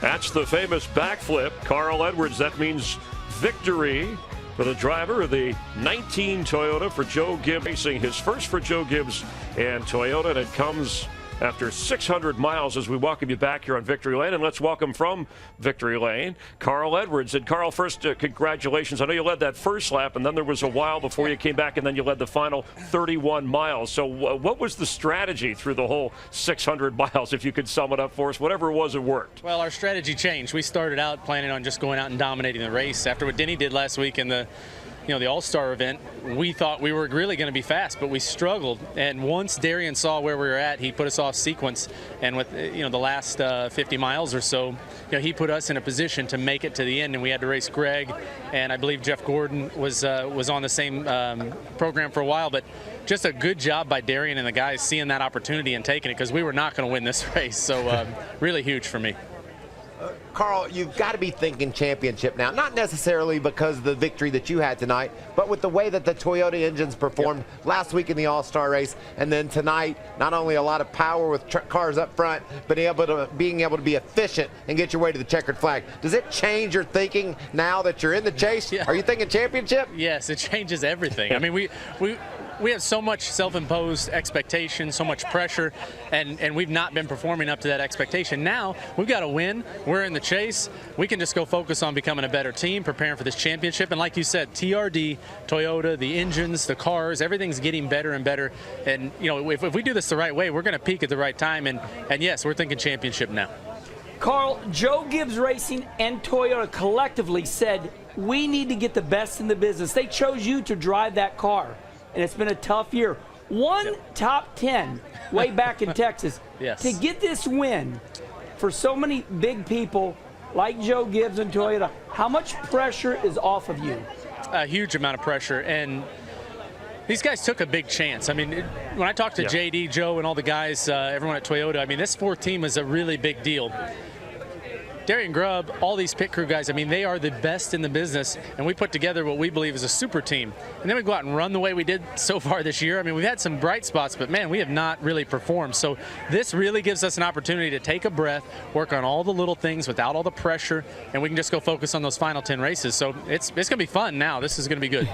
That's the famous backflip. Carl Edwards, that means victory for the driver of the 19 Toyota for Joe Gibbs, racing his first for Joe Gibbs and Toyota, and it comes after 600 miles as we welcome you back here on Victory Lane. And let's welcome from Victory Lane, Carl Edwards. And Carl, first, congratulations. I know you led that first lap, and then there was a while before you came back, and then you led the final 31 miles. So what was the strategy through the whole 600 miles, if you could sum it up for us? Whatever it was, it worked. Well, our strategy changed. We started out planning on just going out and dominating the race. After what Denny did last week in the All-Star event, we thought we were really going to be fast, but we struggled. And once Darian saw where we were at, he put us off sequence. And with the last 50 miles or so, he put us in a position to make it to the end. And we had to race Greg, and I believe Jeff Gordon was on the same program for a while. But just a good job by Darian and the guys seeing that opportunity and taking it, because we were not going to win this race. So really huge for me. Carl, you've got to be thinking championship now, not necessarily because of the victory that you had tonight, but with the way that the Toyota engines performed last week in the All-Star race, and then tonight, not only a lot of power with cars up front, but being able to be efficient and get your way to the checkered flag. Does it change your thinking now that you're in the chase? Yeah. Are you thinking championship? Yes, it changes everything. I mean, we have so much self-imposed expectation, so much pressure, and we've not been performing up to that expectation. Now, we've got to win. We're in the chase. We can just go focus on becoming a better team, preparing for this championship. And like you said, TRD, Toyota, the engines, the cars, everything's getting better and better. And, if we do this the right way, we're going to peak at the right time. And yes, we're thinking championship now. Carl, Joe Gibbs Racing and Toyota collectively said, we need to get the best in the business. They chose you to drive that car. And it's been a tough year. One top 10 way back in Texas. Yes. To get this win for so many big people like Joe Gibbs and Toyota, how much pressure is off of you? A huge amount of pressure. And these guys took a big chance. I mean, when I talked to JD, Joe, and all the guys, everyone at Toyota, I mean, this fourth team is a really big deal. Darian Grubb, all these pit crew guys, I mean, they are the best in the business, and we put together what we believe is a super team. And then we go out and run the way we did so far this year. I mean, we've had some bright spots, but man, we have not really performed. So this really gives us an opportunity to take a breath, work on all the little things without all the pressure, and we can just go focus on those final 10 races. So it's going to be fun now. This is going to be good.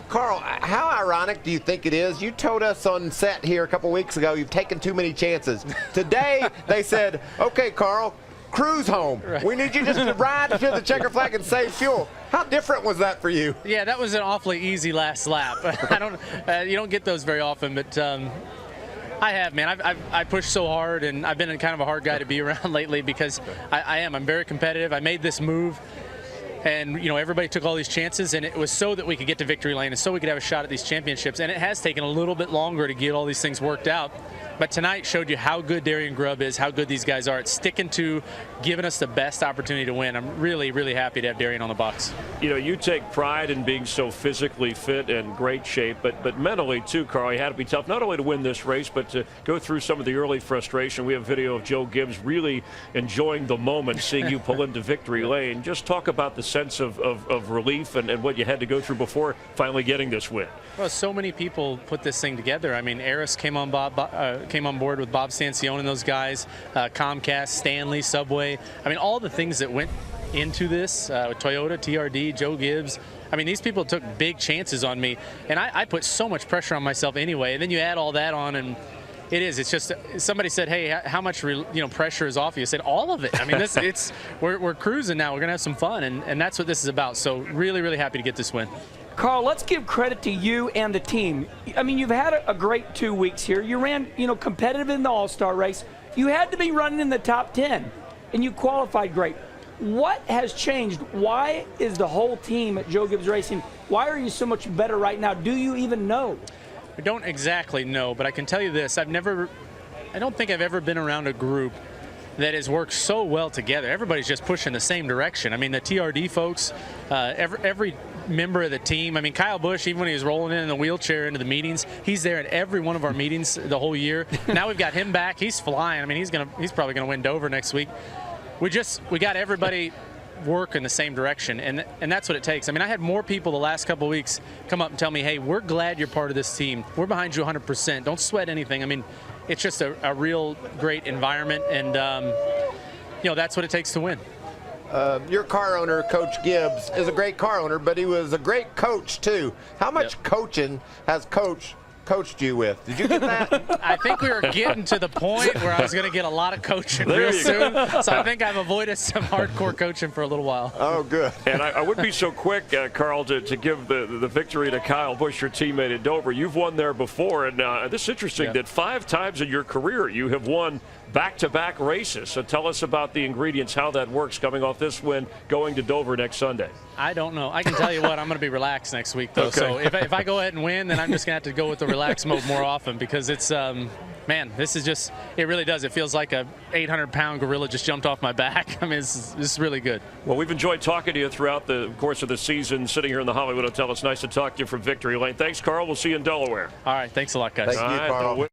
Carl, how ironic do you think it is? You told us on set here a couple weeks ago you've taken too many chances. Today, they said, okay, Carl, cruise home. Right. We need you just to ride to the checker flag and save fuel. How different was that for you? Yeah, that was an awfully easy last lap. You don't get those very often, but I have, man. I pushed so hard, and I've been kind of a hard guy to be around lately because I'm very competitive. I made this move, and everybody took all these chances, and it was so that we could get to Victory Lane and so we could have a shot at these championships. And it has taken a little bit longer to get all these things worked out. But tonight showed you how good Darian Grubb is, how good these guys are at sticking to giving us the best opportunity to win. I'm really, really happy to have Darian on the box. You take pride in being so physically fit and great shape, but mentally too, Carl. You had to be tough not only to win this race, but to go through some of the early frustration. We have video of Joe Gibbs really enjoying the moment, seeing you pull into Victory Lane. Just talk about the sense of relief and what you had to go through before finally getting this win. Well, so many people put this thing together. I mean, Eris came on board with Bob Sancione and those guys, Comcast, Stanley, Subway. I mean, all the things that went into this, Toyota, TRD, Joe Gibbs. I mean, these people took big chances on me, and I put so much pressure on myself anyway. And then you add all that on, and it's just, somebody said, hey, how much pressure is off you? I said, all of it. I mean, we're cruising now. We're going to have some fun, and that's what this is about. So really, really happy to get this win. Carl, let's give credit to you and the team. I mean, you've had a great 2 weeks here. You ran, competitive in the All-Star race. You had to be running in the top 10, and you qualified great. What has changed? Why is the whole team at Joe Gibbs Racing, why are you so much better right now? Do you even know? I don't exactly know, but I can tell you this. I don't think I've ever been around a group that has worked so well together. Everybody's just pushing the same direction. I mean, the TRD folks, every member of the team. I mean, Kyle Busch, even when he was rolling in the wheelchair into the meetings, he's there at every one of our meetings the whole year. Now we've got him back. He's flying. I mean, he's probably gonna win Dover next week. We got everybody work in the same direction, and that's what it takes. I mean, I had more people the last couple of weeks come up and tell me, hey, we're glad you're part of this team. We're behind you 100%. Don't sweat anything. I mean, it's just a real great environment, and that's what it takes to win. Your car owner, Coach Gibbs, is a great car owner, but he was a great coach too. How much coaching has Coach coached you with? Did you get that? I think we were getting to the point where I was going to get a lot of coaching There real you soon. So I think I've avoided some hardcore coaching for a little while. Oh, good. And I wouldn't be so quick, Carl, to give the victory to Kyle Busch, your teammate at Dover. You've won there before, and this is interesting that 5 times in your career you have won back-to-back races. So tell us about the ingredients, how that works coming off this win, going to Dover next Sunday. I don't know. I can tell you what, I'm going to be relaxed next week, though. Okay. So if I go ahead and win, then I'm just going to have to go with the relaxed mode more often because it's, man, this is just, it really does. It feels like a 800-pound gorilla just jumped off my back. I mean, this is really good. Well, we've enjoyed talking to you throughout the course of the season, sitting here in the Hollywood Hotel. It's nice to talk to you from Victory Lane. Thanks, Carl. We'll see you in Delaware. All right. Thanks a lot, guys. Thank you, All right, Carl.